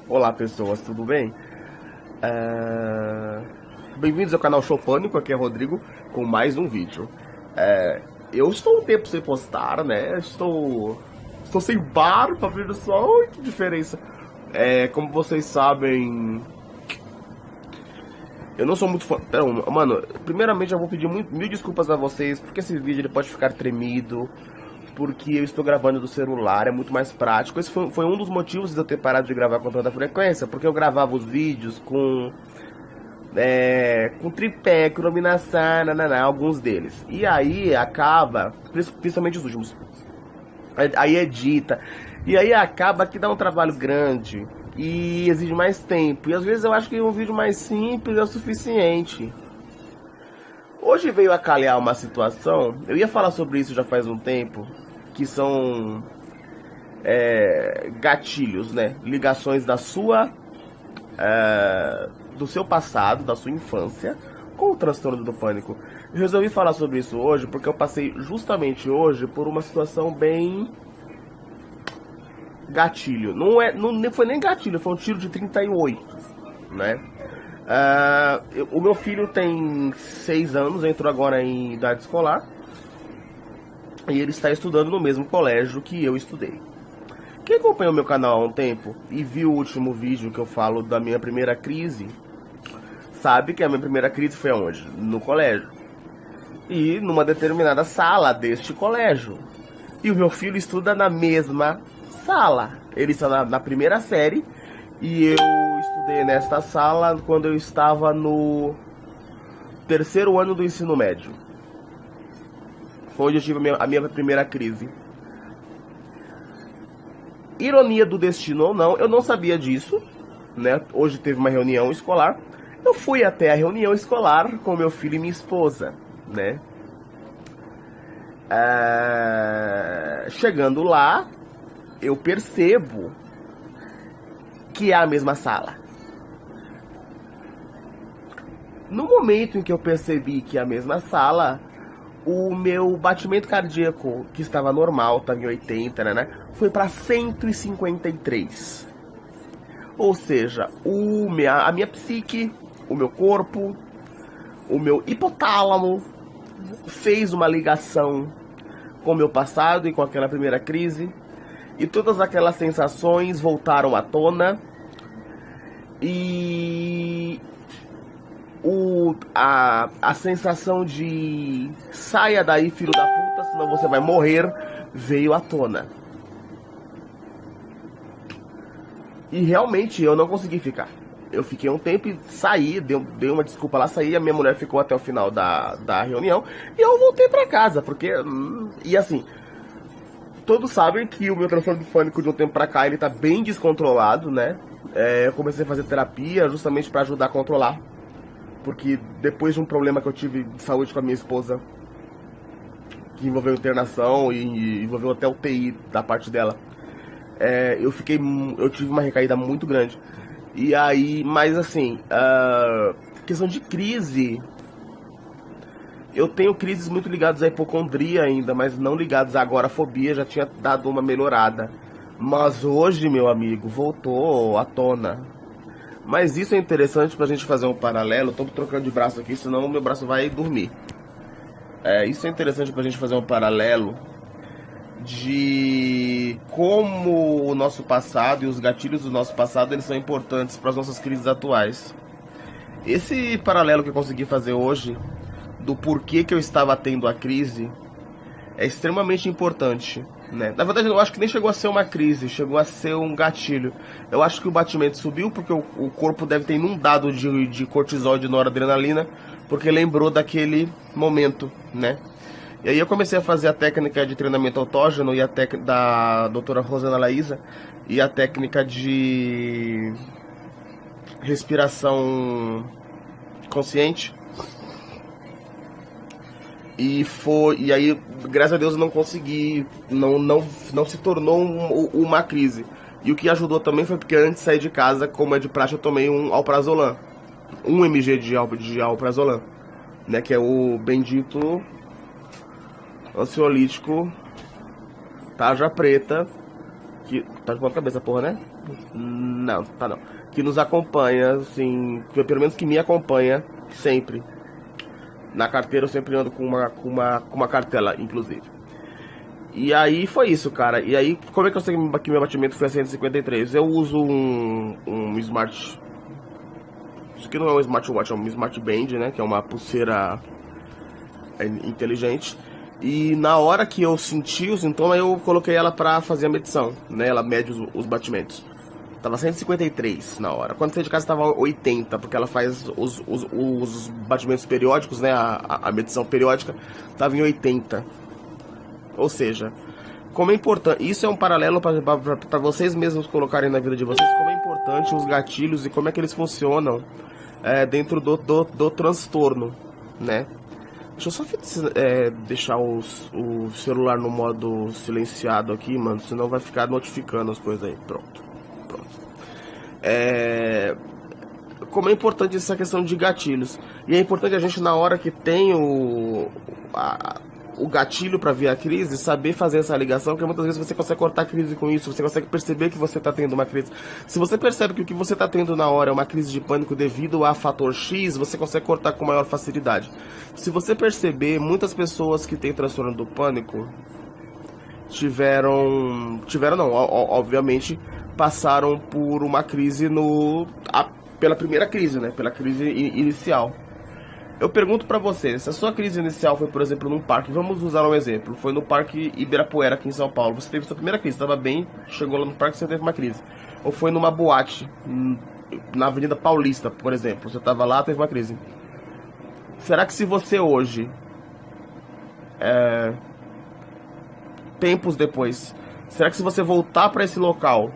Olá pessoas, tudo bem? É, Bem-vindos ao canal Show Pânico, aqui é Rodrigo, com mais um vídeo. Eu estou um tempo sem postar, né? Estou sem barba, veja só, ai, que diferença. Como vocês sabem, eu não sou muito fã. Mano, primeiramente eu vou pedir mil desculpas a vocês, porque esse vídeo ele pode ficar tremido, porque eu estou gravando do celular, é muito mais prático. Esse foi um dos motivos de eu ter parado de gravar com tanta frequência, porque eu gravava os vídeos com tripé, com iluminação, nananá, alguns deles. E aí acaba, principalmente os últimos, aí edita, e aí acaba que dá um trabalho grande e exige mais tempo. E às vezes eu acho que um vídeo mais simples é o suficiente. Hoje veio a calhar uma situação, eu ia falar sobre isso já faz um tempo, que são gatilhos, né? Ligações do seu passado, da sua infância, com o transtorno do pânico. Eu resolvi falar sobre isso hoje porque eu passei justamente hoje por uma situação bem gatilho. Não foi nem gatilho, foi um tiro de 38, né? O meu filho tem 6 anos, entrou agora em idade escolar e ele está estudando no mesmo colégio que eu estudei. Quem acompanhou meu canal há um tempo e viu o último vídeo que eu falo da minha primeira crise, sabe que a minha primeira crise foi aonde? No colégio. E numa determinada sala deste colégio. E o meu filho estuda na mesma sala. Ele está na primeira série e eu estudei nesta sala quando eu estava no terceiro ano do ensino médio. Foi onde eu tive a minha primeira crise. Ironia do destino ou não, eu não sabia disso, né? Hoje teve uma reunião escolar. Eu fui até a reunião escolar com meu filho e minha esposa, né? Chegando lá, eu percebo que é a mesma sala. No momento em que eu percebi que é a mesma sala, o meu batimento cardíaco, que estava normal, estava em 80, né, foi para 153. Ou seja, a minha psique, o meu corpo, o meu hipotálamo fez uma ligação com o meu passado e com aquela primeira crise. E todas aquelas sensações voltaram à tona. E a sensação de saia daí, filho da puta, senão você vai morrer, veio à tona. E realmente eu não consegui ficar. Eu fiquei um tempo e saí, dei uma desculpa lá, saí, a minha mulher ficou até o final da reunião e eu voltei pra casa, porque... E assim, todos sabem que o meu transtorno de pânico de um tempo pra cá, ele tá bem descontrolado, né? Eu comecei a fazer terapia justamente pra ajudar a controlar. Porque depois de um problema que eu tive de saúde com a minha esposa, que envolveu internação e envolveu até UTI da parte dela, eu tive uma recaída muito grande. E aí, mas assim, questão de crise, eu tenho crises muito ligadas à hipocondria ainda, mas não ligadas à agorafobia, já tinha dado uma melhorada. Mas hoje, meu amigo, voltou à tona. Mas isso é interessante pra gente fazer um paralelo. Tô trocando de braço aqui, senão o meu braço vai dormir. Isso é interessante pra gente fazer um paralelo de como o nosso passado e os gatilhos do nosso passado eles são importantes para as nossas crises atuais. Esse paralelo que eu consegui fazer hoje do porquê que eu estava tendo a crise é extremamente importante, né? Na verdade, eu acho que nem chegou a ser uma crise, chegou a ser um gatilho. Eu acho que o batimento subiu porque o corpo deve ter inundado de cortisol e de noradrenalina, porque lembrou daquele momento, né? E aí eu comecei a fazer a técnica de treinamento autógeno e a técnica da doutora Rosana Laísa e a técnica de respiração consciente. E aí, graças a Deus, eu não consegui, não se tornou uma crise. E o que ajudou também foi porque antes de sair de casa, como é de praxe, eu tomei um alprazolam, 1 mg de alprazolam, né, que é o bendito ansiolítico tarja preta que tá de ponta cabeça, porra, né? Não, tá não. Que nos acompanha, assim, pelo menos que me acompanha sempre. Na carteira eu sempre ando com uma cartela, inclusive. E aí foi isso, cara. E aí, como é que eu sei que meu batimento foi a 153? Eu uso um smart... Isso aqui não é um smartwatch, é um smart band, né? Que é uma pulseira inteligente. E na hora que eu senti o sintoma, eu coloquei ela pra fazer a medição, né? Ela mede os batimentos. Tava 153 na hora. Quando saí de casa tava 80, porque ela faz os batimentos periódicos, né? A medição periódica tava em 80. Ou seja, como é importante... Isso é um paralelo para vocês mesmos colocarem na vida de vocês, como é importante os gatilhos e como é que eles funcionam dentro do transtorno, né? Deixa eu só deixar o celular no modo silenciado aqui, mano, senão vai ficar notificando as coisas aí. Pronto. Como é importante essa questão de gatilhos. E é importante a gente, na hora que tem o gatilho para ver a crise, saber fazer essa ligação, porque muitas vezes você consegue cortar a crise com isso, você consegue perceber que você está tendo uma crise. Se você percebe que o que você está tendo na hora é uma crise de pânico devido a fator X, você consegue cortar com maior facilidade. Se você perceber, muitas pessoas que têm transtorno do pânico obviamente, passaram por uma crise pela primeira crise, né? Pela crise inicial. Eu pergunto pra você, se a sua crise inicial foi, por exemplo, num parque, vamos usar um exemplo, foi no Parque Ibirapuera, aqui em São Paulo, você teve sua primeira crise, estava bem, chegou lá no parque e você teve uma crise. Ou foi numa boate, na Avenida Paulista, por exemplo, você estava lá, teve uma crise. Será que se você hoje, tempos depois, será que se você voltar pra esse local,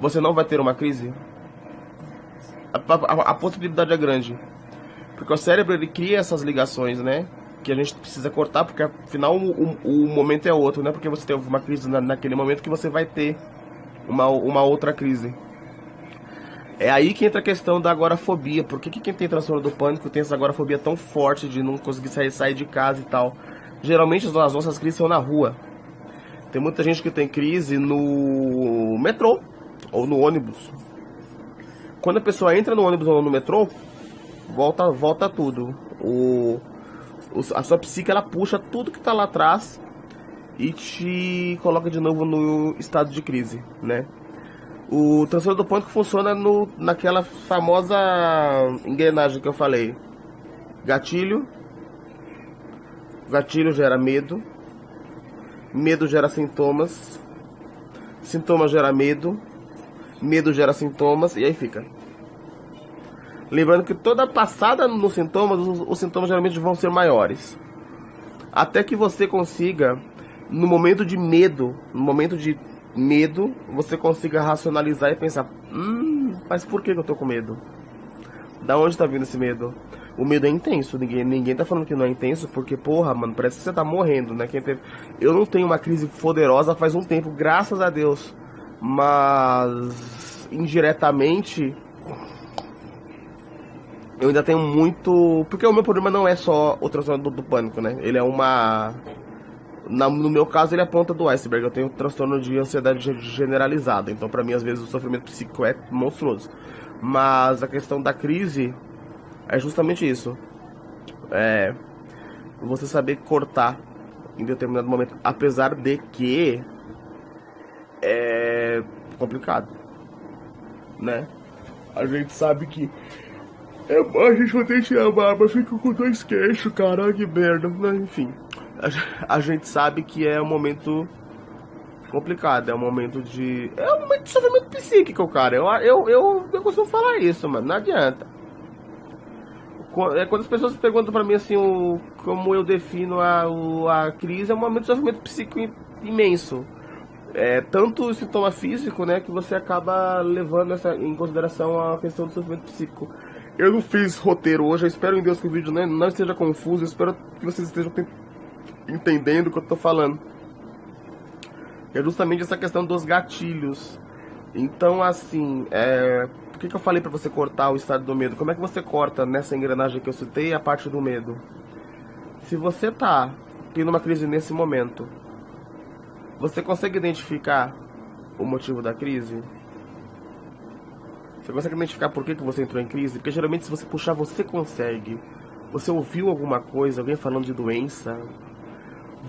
você não vai ter uma crise? A possibilidade é grande. Porque o cérebro, ele cria essas ligações, né? Que a gente precisa cortar, porque afinal o momento é outro, né? Porque você teve uma crise naquele momento que você vai ter uma outra crise. É aí que entra a questão da agorafobia. Por que quem tem transtorno do pânico tem essa agorafobia tão forte de não conseguir sair de casa e tal? Geralmente as nossas crises são na rua. Tem muita gente que tem crise no metrô ou no ônibus. Quando a pessoa entra no ônibus ou no metrô, volta tudo. A sua psique, ela puxa tudo que tá lá atrás e te coloca de novo no estado de crise, né? O transtorno do pânico funciona naquela famosa engrenagem que eu falei. Gatilho gera medo, medo gera sintomas, sintoma gera medo, medo gera sintomas, e aí fica. Lembrando que toda passada nos sintomas, os sintomas geralmente vão ser maiores. Até que você consiga, no momento de medo, você consiga racionalizar e pensar, mas por que eu tô com medo? Da onde tá vindo esse medo? O medo é intenso, ninguém tá falando que não é intenso, porque, porra, mano, parece que você tá morrendo, né? Eu não tenho uma crise poderosa faz um tempo, graças a Deus. Mas, indiretamente, eu ainda tenho muito... Porque o meu problema não é só o transtorno do pânico, né? Ele é uma... No meu caso, ele é a ponta do iceberg. Eu tenho transtorno de ansiedade generalizada. Então, pra mim, às vezes, o sofrimento psíquico é monstruoso. Mas a questão da crise é justamente isso. Você saber cortar em determinado momento. Apesar de que é complicado, né? A gente sabe que a gente vai ter que tirar a barba, fica com dois queixos, caralho, que merda. Enfim, a gente sabe que é um momento complicado, é um momento de sofrimento psíquico, cara. Eu costumo falar isso, mano, não adianta. Quando as pessoas perguntam pra mim assim, como eu defino a crise, é um momento de sofrimento psíquico imenso. Tanto o sintoma físico, né, que você acaba levando em consideração a questão do sofrimento psíquico. Eu não fiz roteiro hoje, eu espero em Deus que o vídeo não esteja confuso, eu espero que vocês estejam entendendo o que eu tô falando. É justamente essa questão dos gatilhos. Então, assim, por que eu falei pra você cortar o estado do medo? Como é que você corta nessa engrenagem que eu citei a parte do medo? Se você tá tendo uma crise nesse momento, Você consegue identificar o motivo da crise? Você consegue identificar por que você entrou em crise? Porque geralmente se você puxar, você consegue. Você ouviu alguma coisa, alguém falando de doença?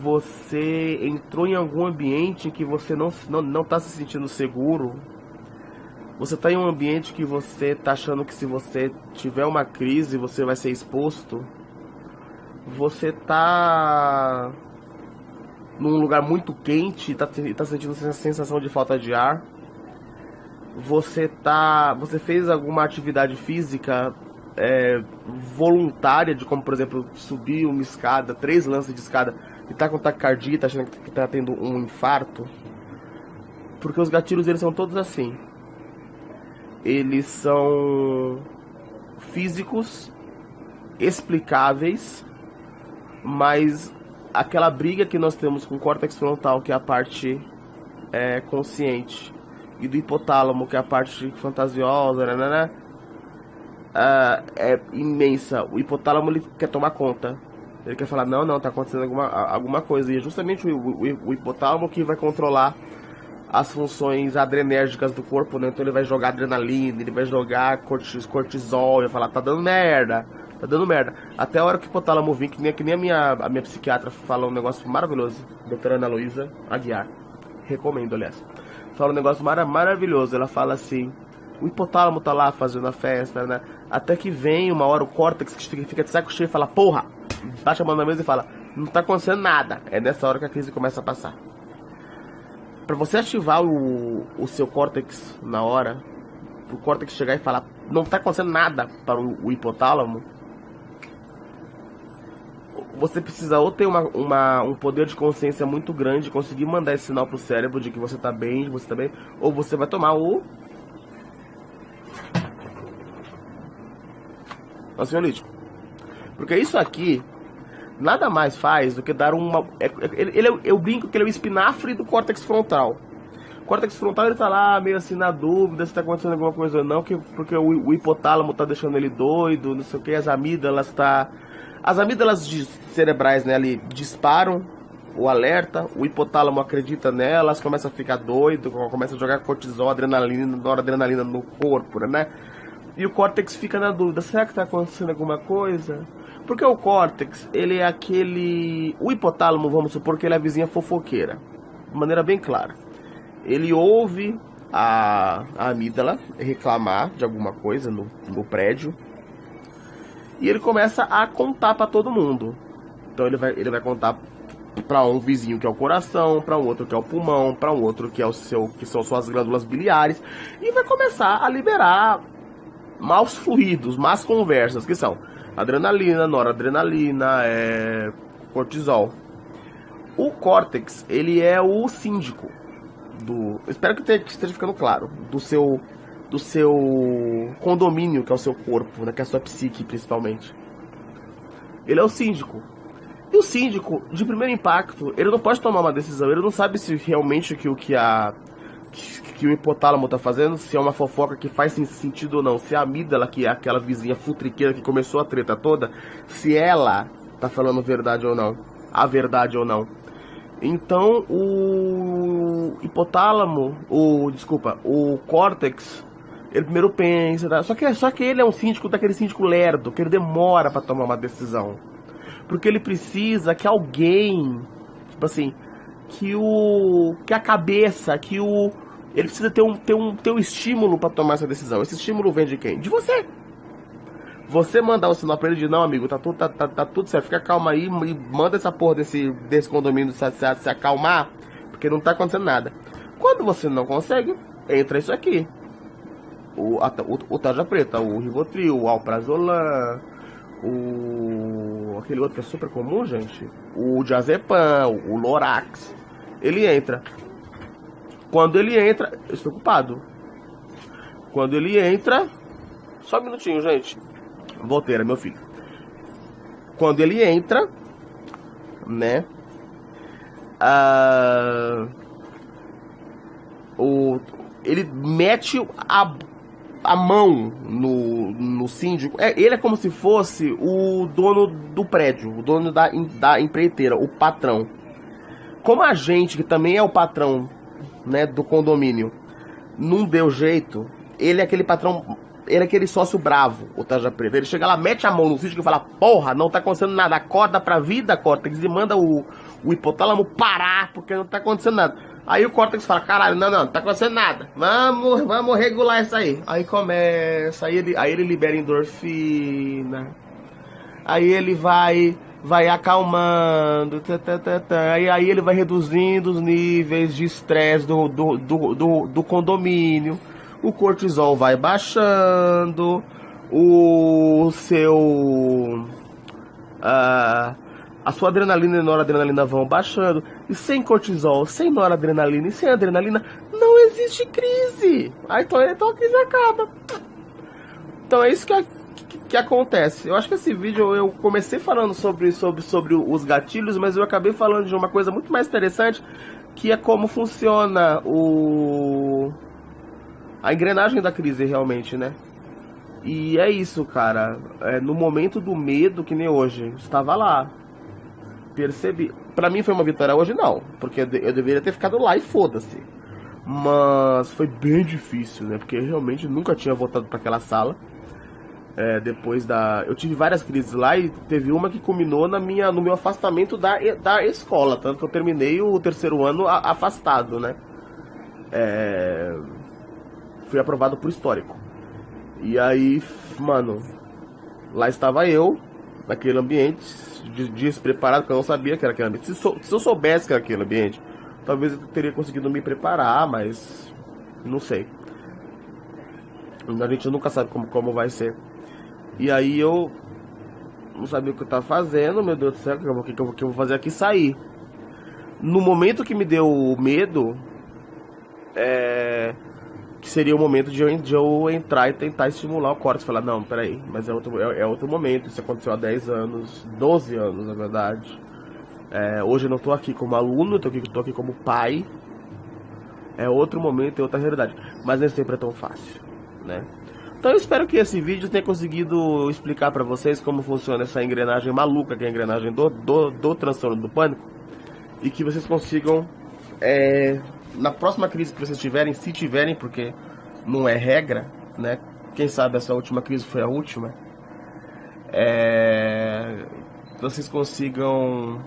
Você entrou em algum ambiente em que você não tá se sentindo seguro? Você tá em um ambiente que você tá achando que se você tiver uma crise, você vai ser exposto? Você tá num lugar muito quente e tá sentindo essa sensação de falta de ar? Você fez alguma atividade física voluntária, de como por exemplo subir uma escada, 3 lances de escada, e tá com taquicardia, tá achando que tá tendo um infarto? Porque os gatilhos, eles são todos assim. Eles são físicos, explicáveis, mas aquela briga que nós temos com o córtex frontal, que é a parte consciente, e do hipotálamo, que é a parte fantasiosa, né? É imensa. O hipotálamo, ele quer tomar conta. Ele quer falar, não, tá acontecendo alguma coisa. E é justamente o hipotálamo que vai controlar as funções adrenérgicas do corpo, né? Então ele vai jogar adrenalina, ele vai jogar cortisol, vai falar, tá dando merda. Até a hora que o hipotálamo vir, que nem a minha psiquiatra fala um negócio maravilhoso, doutora Ana Luísa Aguiar. Recomendo, aliás. Fala um negócio maravilhoso. Ela fala assim, o hipotálamo tá lá fazendo a festa, né? Até que vem uma hora o córtex que fica de saco cheio e fala, porra! Baixa a mão na mesa e fala, não tá acontecendo nada. É nessa hora que a crise começa a passar. Pra você ativar o seu córtex na hora, pro córtex chegar e falar, não tá acontecendo nada para o hipotálamo, você precisa ou ter um poder de consciência muito grande, conseguir mandar esse sinal pro cérebro de que você tá bem, ou você vai tomar o ansiolítico. Porque isso aqui nada mais faz do que dar uma... eu brinco que ele é o espinafre do córtex frontal. O córtex frontal, ele tá lá meio assim na dúvida se tá acontecendo alguma coisa ou não, porque o hipotálamo tá deixando ele doido, não sei o que, as amígdalas cerebrais, né, ali disparam o alerta, o hipotálamo acredita nelas, começa a ficar doido, começa a jogar cortisol, adrenalina, noradrenalina no corpo, né? E o córtex fica na dúvida, será que tá acontecendo alguma coisa? Porque o córtex, ele é aquele... O hipotálamo, vamos supor que ele é a vizinha fofoqueira, de maneira bem clara. Ele ouve a amígdala reclamar de alguma coisa no prédio, e ele começa a contar para todo mundo. Então ele vai contar para um vizinho que é o coração, para um outro que é o pulmão, para um outro que são suas glândulas biliares, e vai começar a liberar maus fluidos, más conversas, que são adrenalina, noradrenalina, cortisol. O córtex, ele é o síndico espero que esteja ficando claro, do seu condomínio, que é o seu corpo, né, que é a sua psique, principalmente. Ele é o síndico. E o síndico, de primeiro impacto, ele não pode tomar uma decisão. Ele não sabe se realmente que o hipotálamo tá fazendo, se é uma fofoca que faz sentido ou não, se a amígdala, que é aquela vizinha futriqueira que começou a treta toda, se ela tá falando a verdade ou não. Então o hipotálamo, o córtex, ele primeiro pensa, tá? Só que ele é um síndico, daquele síndico lerdo, que ele demora para tomar uma decisão, porque ele precisa que alguém, tipo assim, que a cabeça, ele precisa ter um estímulo para tomar essa decisão. Esse estímulo vem de quem? De você. Você mandar o sinal pra ele de, não, amigo, tá tudo certo, fica calma aí, e manda essa porra desse condomínio se acalmar, porque não tá acontecendo nada. Quando você não consegue, entra isso aqui. O tarja preta, o Rivotril, o Alprazolam, aquele outro que é super comum, gente, o Diazepam, o Lorax. Ele entra. Quando ele entra, eu estou ocupado. Quando ele entra, só um minutinho, gente. Volteira, meu filho. Quando ele entra, né? Ele mete a mão no síndico. Ele é como se fosse o dono do prédio, o dono da empreiteira, o patrão. como a gente, que também é o patrão, né, do condomínio, não deu jeito, ele é aquele patrão, ele é aquele sócio bravo, o Tarja Preta. Ele chega lá, mete a mão no sítio e fala, porra, não tá acontecendo nada, acorda pra vida, Córtex, e manda o hipotálamo parar, porque não tá acontecendo nada. Aí o Córtex fala, caralho, não tá acontecendo nada, vamos regular isso aí. Aí começa, aí ele libera endorfina, aí ele vai acalmando, aí ele vai reduzindo os níveis de estresse do condomínio, o cortisol vai baixando, o seu... a sua adrenalina e noradrenalina vão baixando, e sem cortisol, sem noradrenalina e sem adrenalina, não existe crise. Aí então a crise acaba. Então é isso que acontece. Eu acho que esse vídeo eu comecei falando sobre os gatilhos, mas eu acabei falando de uma coisa muito mais interessante, que é como funciona a engrenagem da crise realmente, né? E é isso, cara. No momento do medo, que nem hoje, estava lá, percebi. Pra mim foi uma vitória hoje, não, porque eu deveria ter ficado lá e foda-se. Mas foi bem difícil, né? Porque eu realmente nunca tinha voltado para aquela sala. Depois eu tive várias crises lá e teve uma que culminou no meu afastamento da escola, tanto que eu terminei o terceiro ano afastado, né? Fui aprovado por histórico. E aí, mano, lá estava eu, naquele ambiente, despreparado, porque eu não sabia que era aquele ambiente. Se eu soubesse que era aquele ambiente, talvez eu teria conseguido me preparar, mas não sei. A gente nunca sabe como vai ser. E aí eu não sabia o que eu tava fazendo, meu Deus do céu, o que eu vou fazer aqui? Sair. No momento que me deu medo, que seria o momento de eu entrar e tentar estimular o córtex. Falar, não, peraí, mas é outro momento, isso aconteceu há 10 anos, 12 anos na verdade. Hoje eu não tô aqui como aluno, eu tô aqui como pai. É outro momento, é outra realidade. Mas nem sempre é tão fácil, né? Então eu espero que esse vídeo tenha conseguido explicar pra vocês como funciona essa engrenagem maluca, que é a engrenagem do transtorno do pânico. E que vocês consigam, na próxima crise que vocês tiverem, se tiverem, porque não é regra, né? Quem sabe essa última crise foi a última. Vocês consigam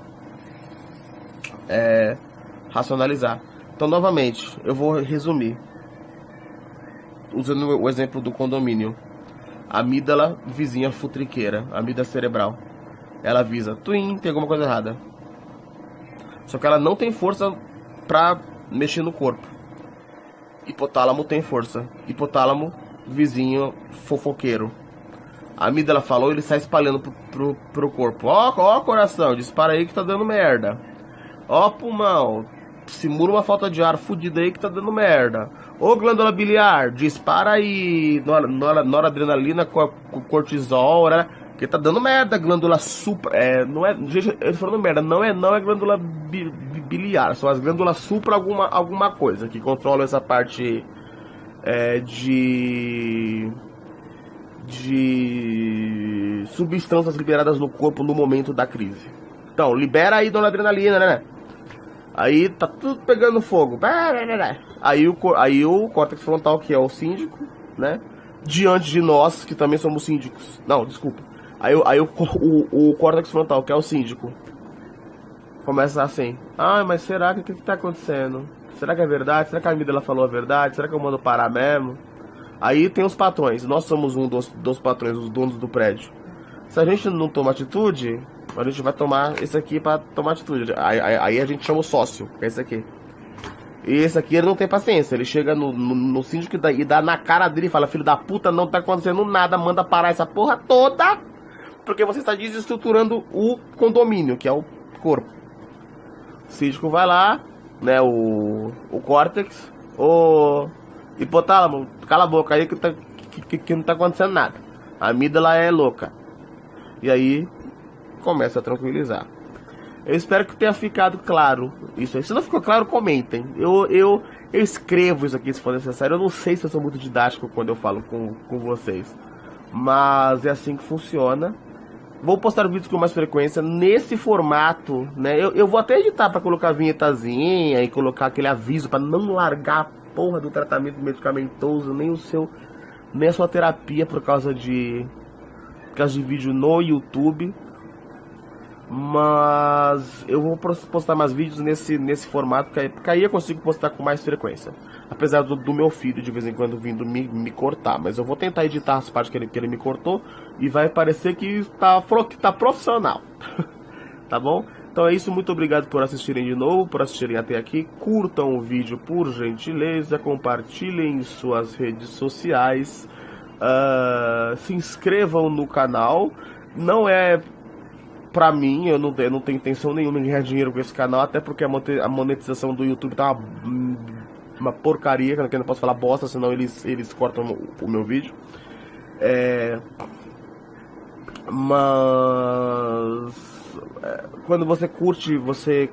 racionalizar. Então, novamente, eu vou resumir. Usando o exemplo do condomínio. Amígdala, vizinha futriqueira, amígdala cerebral. Ela avisa, twin, tem alguma coisa errada. Só que ela não tem força pra mexer no corpo. Hipotálamo tem força. Hipotálamo, vizinho fofoqueiro. A amígdala falou, ele sai espalhando pro corpo. Ó, coração, dispara aí que tá dando merda. Ó, pulmão, simula uma falta de ar fudida aí que tá dando merda. Ô, glândula biliar, dispara aí noradrenalina, cortisol, né? Que tá dando merda, glândula supra. Não é. Gente, ele falando merda, não é glândula biliar, são as glândulas supra alguma coisa que controlam essa parte de substâncias liberadas no corpo no momento da crise. Então, libera aí noradrenalina, né? Aí tá tudo pegando fogo. Aí o córtex frontal, que é o síndico, né? Diante de nós, que também somos síndicos. Não, desculpa. Aí o córtex frontal, que é o síndico, começa assim. Mas será que o que tá acontecendo? Será que é verdade? Será que a amígdala falou a verdade? Será que eu mando parar mesmo? Aí tem os patrões. Nós somos um dos patrões, os donos do prédio. Se a gente não tomar atitude, a gente vai tomar esse aqui pra tomar atitude. Aí a gente chama o sócio, que é esse aqui. E esse aqui ele não tem paciência. Ele chega no síndico e dá na cara dele e fala: filho da puta, não tá acontecendo nada, manda parar essa porra toda, porque você está desestruturando o condomínio, que é o corpo. O síndico vai lá, né, o córtex, o hipotálamo, cala a boca aí que não tá acontecendo nada. A amígdala é louca. E aí começa a tranquilizar. Eu espero que tenha ficado claro isso aí. Se não ficou claro, comentem. Eu escrevo isso aqui se for necessário. Eu não sei se eu sou muito didático quando eu falo com vocês, mas é assim que funciona. Vou postar vídeos com mais frequência nesse formato, né? Eu vou até editar para colocar a vinhetazinha e colocar aquele aviso para não largar a porra do tratamento medicamentoso, nem a sua terapia por causa de vídeo no YouTube. Mas eu vou postar mais vídeos nesse formato, porque aí eu consigo postar com mais frequência. Apesar do meu filho de vez em quando vindo me cortar. Mas eu vou tentar editar as partes que ele me cortou e vai parecer que tá profissional. Tá bom? Então é isso, muito obrigado por assistirem de novo, por assistirem até aqui. Curtam o vídeo por gentileza, compartilhem em suas redes sociais, se inscrevam no canal. Não é pra mim, eu não tenho intenção nenhuma de ganhar dinheiro com esse canal, até porque a monetização do YouTube tá uma porcaria, que eu não posso falar bosta, senão eles cortam o meu vídeo. Mas quando você curte, você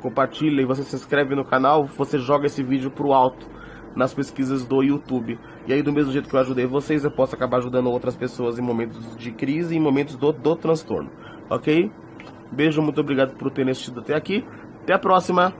compartilha e você se inscreve no canal, você joga esse vídeo pro alto nas pesquisas do YouTube. E aí, do mesmo jeito que eu ajudei vocês, eu posso acabar ajudando outras pessoas em momentos de crise e em momentos do transtorno. Ok? Beijo, muito obrigado por terem assistido até aqui. Até a próxima!